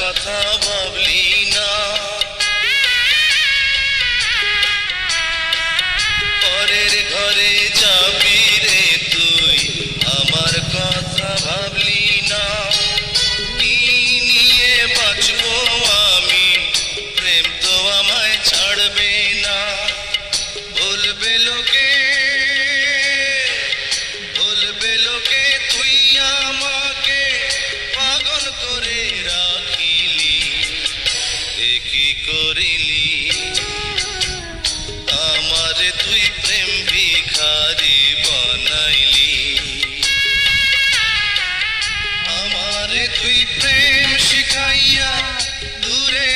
কথা ভাবলি না, পরের ঘরে যাবি রে তুই, আমার কথা ভাবলি না। কি নিয়ে বাঁচবো আমি, প্রেম তো আমায় ছাড়বে না। বলবে লোকে, বলবে লোকে তুই আমাকে পাগল করে রাখিলি। এ কি করিলি, আমারে তুই প্রেম ভিখারি বানাইলি। আমারে তুই প্রেম শিখাইয়া দূরে